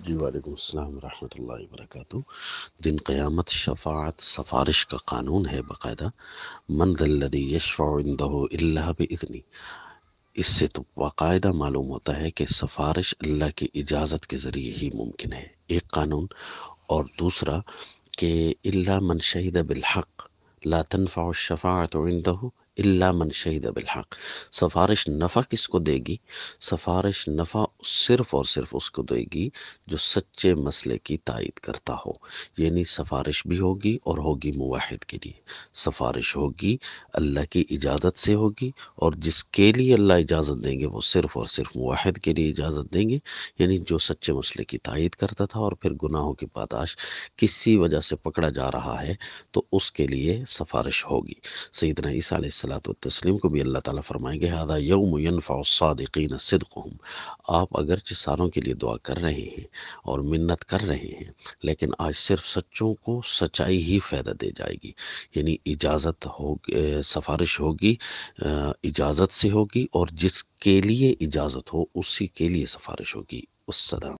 جی وعلیکم السلام ورحمۃ اللہ وبرکاتہ۔ دن قیامت شفاعت سفارش کا قانون ہے باقاعدہ۔ من ذا الذی یشفع عندہ الا باذنہ، اس سے تو باقاعدہ معلوم ہوتا ہے کہ سفارش اللہ کی اجازت کے ذریعے ہی ممکن ہے، ایک قانون۔ اور دوسرا کہ الا من شہد بالحق لا تنفع الشفاعت عندہ الا من شہد بالحق، سفارش نفع کس کو دے گی؟ سفارش نفع صرف اور صرف اس کو دے گی جو سچے مسئلے کی تائید کرتا ہو، یعنی سفارش بھی ہوگی اور ہوگی موحد کے لیے، سفارش ہوگی اللہ کی اجازت سے ہوگی، اور جس کے لیے اللہ اجازت دیں گے وہ صرف اور صرف موحد کے لیے اجازت دیں گے، یعنی جو سچے مسئلے کی تائید کرتا تھا اور پھر گناہوں کی پاداش کسی وجہ سے پکڑا جا رہا ہے تو اس کے لیے سفارش ہوگی۔ سیدنا عیسیٰ علیہ الصلوۃ والتسلیم کو بھی اللہ تعالیٰ فرمائیں گے ھذا یوم ینفع الصادقین صدقہم، آپ اگرچہ ساروں کے لیے دعا کر رہے ہیں اور منت کر رہے ہیں، لیکن آج صرف سچوں کو سچائی ہی فائدہ دے جائے گی، یعنی اجازت ہوگی، سفارش ہوگی اجازت سے ہوگی، اور جس کے لیے اجازت ہو اسی کے لیے سفارش ہوگی۔ السلام۔